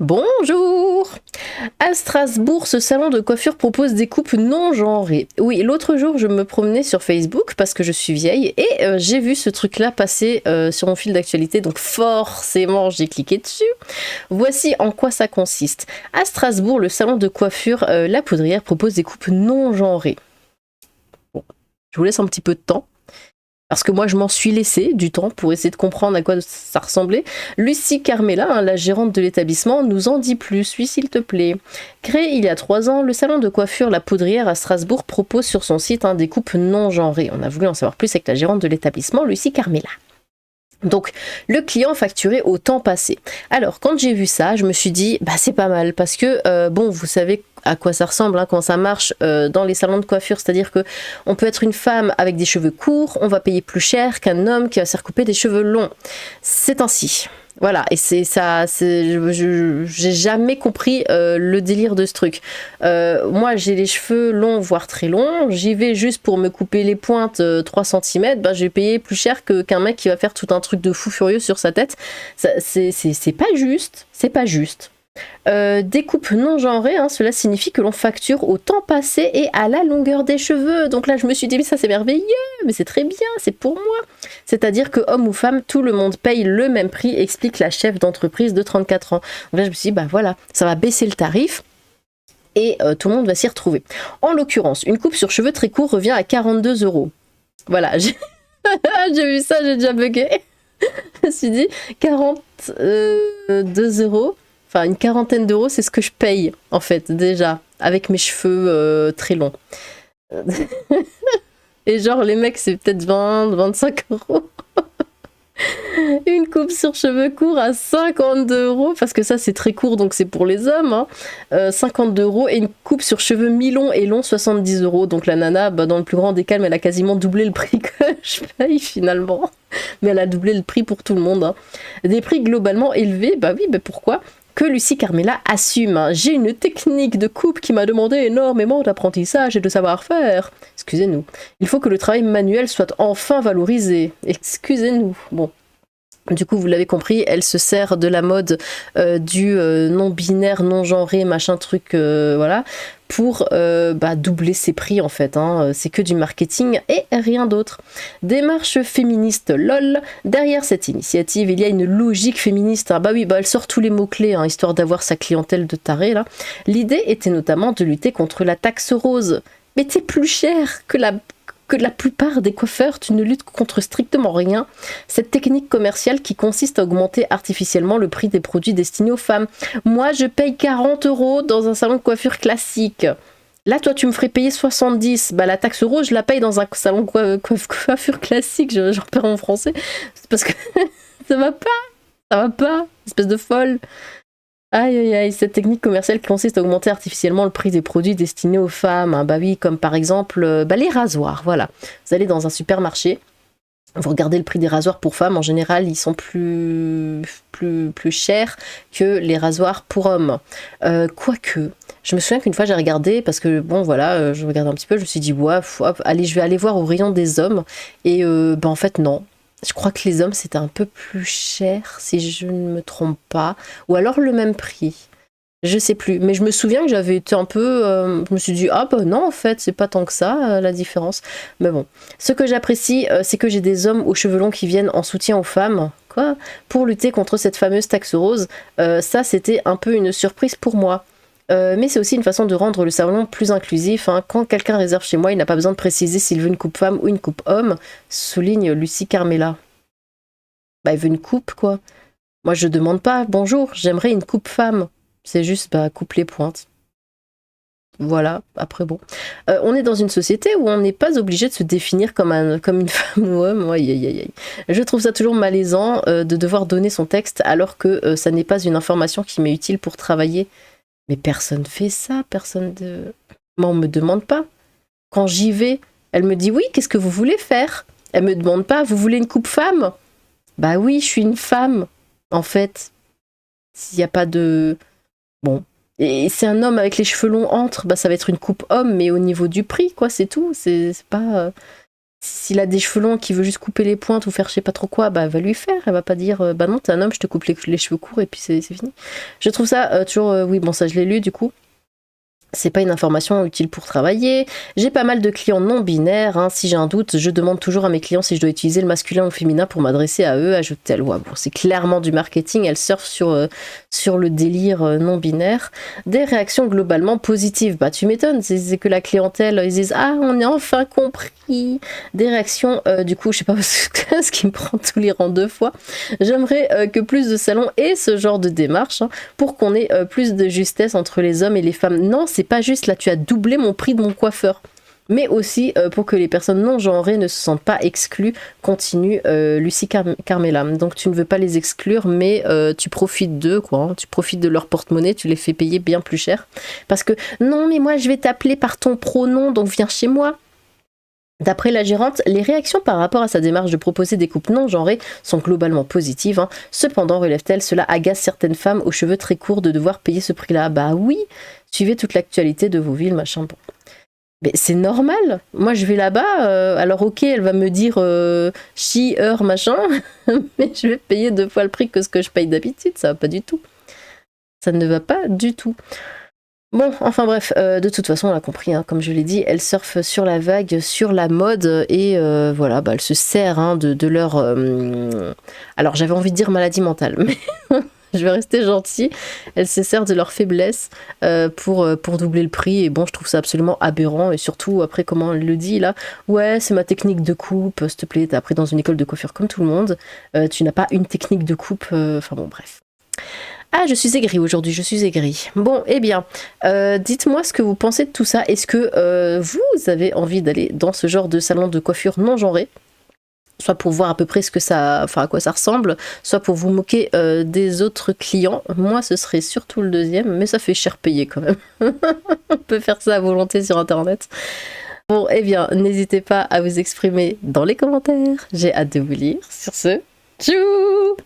Bonjour! À Strasbourg, ce salon de coiffure propose des coupes non genrées. Oui, l'autre jour, je me promenais sur Facebook parce que je suis vieille et j'ai vu ce truc-là passer sur mon fil d'actualité, donc forcément, j'ai cliqué dessus. Voici en quoi ça consiste. À Strasbourg, le salon de coiffure La Poudrière propose des coupes non genrées. Bon, je vous laisse un petit peu de temps. Parce que moi, je m'en suis laissé du temps pour essayer de comprendre à quoi ça ressemblait. Lucie Carmela, la gérante de l'établissement, nous en dit plus. Oui, s'il te plaît. Créé il y a 3 ans, le salon de coiffure La Poudrière à Strasbourg propose sur son site des coupes non genrées. On a voulu en savoir plus avec la gérante de l'établissement, Lucie Carmela. Donc, le client facturé au temps passé. Alors, quand j'ai vu ça, je me suis dit, c'est pas mal, parce que, vous savez à quoi ça ressemble, quand ça marche dans les salons de coiffure, c'est-à-dire que on peut être une femme avec des cheveux courts, on va payer plus cher qu'un homme qui va se faire couper des cheveux longs. C'est ainsi. Voilà, et c'est ça, j'ai jamais compris le délire de ce truc. Moi, j'ai les cheveux longs, voire très longs, j'y vais juste pour me couper les pointes 3 cm, je vais payer plus cher qu'un mec qui va faire tout un truc de fou furieux sur sa tête. C'est pas juste, c'est pas juste. Des coupes non genrées, cela signifie que l'on facture au temps passé et à la longueur des cheveux. Donc là, je me suis dit, mais ça c'est merveilleux, mais c'est très bien, c'est pour moi. C'est-à-dire que homme ou femme, tout le monde paye le même prix, explique la chef d'entreprise de 34 ans. Donc là, je me suis dit, voilà, ça va baisser le tarif. Et tout le monde va s'y retrouver. En l'occurrence, une coupe sur cheveux très courts revient à 42 €. Voilà, j'ai vu ça, j'ai déjà bugué. Je me suis dit, 42 €. Enfin, une quarantaine d'euros, c'est ce que je paye, en fait, déjà, avec mes cheveux très longs. Et genre, les mecs, c'est peut-être 20-25 €. Une coupe sur cheveux courts à 52 €, parce que ça, c'est très court, donc c'est pour les hommes. 52 €. Et une coupe sur cheveux mi-longs et longs, 70 €. Donc la nana, dans le plus grand des calmes, elle a quasiment doublé le prix que je paye, finalement. Mais elle a doublé le prix pour tout le monde. Des prix globalement élevés, pourquoi ? Que Lucie Carmela assume. J'ai une technique de coupe qui m'a demandé énormément d'apprentissage et de savoir-faire. Excusez-nous. Il faut que le travail manuel soit enfin valorisé. Excusez-nous. Bon. Du coup, vous l'avez compris, elle se sert de la mode du non-binaire, non-genré, machin truc, voilà, pour doubler ses prix en fait. C'est que du marketing et rien d'autre. Démarche féministe lol. Derrière cette initiative, il y a une logique féministe. Elle sort tous les mots-clés, histoire d'avoir sa clientèle de tarés là. L'idée était notamment de lutter contre la taxe rose. Mais t'es plus cher que la plupart des coiffeurs, tu ne luttes contre strictement rien. Cette technique commerciale qui consiste à augmenter artificiellement le prix des produits destinés aux femmes. Moi, je paye 40 € dans un salon de coiffure classique. Là, toi, tu me ferais payer 70. La taxe euro, je la paye dans un salon de coiffure classique. Je repère en français. C'est parce que ça va pas. Espèce de folle. Aïe aïe aïe, cette technique commerciale qui consiste à augmenter artificiellement le prix des produits destinés aux femmes. Oui, comme par exemple les rasoirs, voilà. Vous allez dans un supermarché, vous regardez le prix des rasoirs pour femmes, en général, ils sont plus chers que les rasoirs pour hommes. Quoique, je me souviens qu'une fois j'ai regardé, parce que je regardais un petit peu, je me suis dit, je vais aller voir au rayon des hommes, et en fait non. Je crois que les hommes, c'était un peu plus cher, si je ne me trompe pas. Ou alors le même prix. Je sais plus. Mais je me souviens que j'avais été un peu... je me suis dit, non, en fait, c'est pas tant que ça, la différence. Mais bon. Ce que j'apprécie, c'est que j'ai des hommes aux cheveux longs qui viennent en soutien aux femmes. Quoi ? Pour lutter contre cette fameuse taxe rose. Ça, c'était un peu une surprise pour moi. Mais c'est aussi une façon de rendre le salon plus inclusif. Quand quelqu'un réserve chez moi, il n'a pas besoin de préciser s'il veut une coupe femme ou une coupe homme, souligne Lucie Carmela. Il veut une coupe, quoi. Moi, je demande pas, bonjour, j'aimerais une coupe femme. C'est juste, coupe les pointes. Voilà, après bon. On est dans une société où on n'est pas obligé de se définir comme une femme ou homme. Aïe. Je trouve ça toujours malaisant de devoir donner son texte alors que ça n'est pas une information qui m'est utile pour travailler. Mais personne fait ça, Moi, on me demande pas. Quand j'y vais, elle me dit oui, qu'est-ce que vous voulez faire ? Elle me demande pas, vous voulez une coupe femme ? Oui, je suis une femme, en fait. S'il n'y a pas de... Bon. Et c'est un homme avec les cheveux longs entre, ça va être une coupe homme, mais au niveau du prix, quoi, c'est tout. C'est pas... S'il a des cheveux longs, qui veut juste couper les pointes ou faire je sais pas trop quoi, bah elle va lui faire. Elle va pas dire bah non, t'es un homme, je te coupe les cheveux courts et puis c'est fini. Je trouve ça toujours. Oui, bon, ça je l'ai lu du coup. C'est pas une information utile pour travailler. J'ai pas mal de clients non binaires. Hein. Si j'ai un doute, je demande toujours à mes clients si je dois utiliser le masculin ou le féminin pour m'adresser à eux. Ajoute-t-elle. Ouais, bon, c'est clairement du marketing. Elle surfe sur le délire non binaire. Des réactions globalement positives. Bah, tu m'étonnes. C'est que la clientèle, ils disent ah, on est enfin compris. Des réactions, du coup, je sais pas ce qui me prend tous les rangs 2 fois. J'aimerais que plus de salons aient ce genre de démarche hein, pour qu'on ait plus de justesse entre les hommes et les femmes. Non, c'est pas juste, là tu as doublé mon prix de mon coiffeur. Mais aussi pour que les personnes non genrées ne se sentent pas exclues, continue Lucie Carmela. Donc tu ne veux pas les exclure, mais tu profites d'eux, quoi. Hein. Tu profites de leur porte-monnaie, tu les fais payer bien plus cher. Parce que non, mais moi je vais t'appeler par ton pronom, donc viens chez moi. D'après la gérante, les réactions par rapport à sa démarche de proposer des coupes non genrées sont globalement positives. Hein. Cependant, relève-t-elle, cela agace certaines femmes aux cheveux très courts de devoir payer ce prix-là. Bah oui, suivez toute l'actualité de vos villes, machin. Bon. Mais c'est normal. Moi, je vais là-bas. Alors, ok, elle va me dire she, her, machin, mais je vais payer 2 fois le prix que ce que je paye d'habitude. Ça va pas du tout. Ça ne va pas du tout. Bon, enfin bref, de toute façon, on l'a compris, hein, comme je l'ai dit, elle surfe sur la vague, sur la mode, et voilà, bah, elle se sert hein, de leur... Alors, j'avais envie de dire maladie mentale, mais je vais rester gentille. Elle se sert de leur faiblesse pour doubler le prix, et bon, je trouve ça absolument aberrant, et surtout, après, comment elle le dit, là, ouais, c'est ma technique de coupe, s'il te plaît, t'as appris dans une école de coiffure comme tout le monde, tu n'as pas une technique de coupe, enfin bon, bref. Ah, je suis aigrie aujourd'hui, je suis aigrie. Bon, eh bien, dites-moi ce que vous pensez de tout ça. Est-ce que vous avez envie d'aller dans ce genre de salon de coiffure non genré ? Soit pour voir à peu près à quoi ça ressemble, soit pour vous moquer des autres clients. Moi, ce serait surtout le deuxième, mais ça fait cher payer quand même. On peut faire ça à volonté sur Internet. Bon, eh bien, n'hésitez pas à vous exprimer dans les commentaires. J'ai hâte de vous lire. Sur ce, tchou!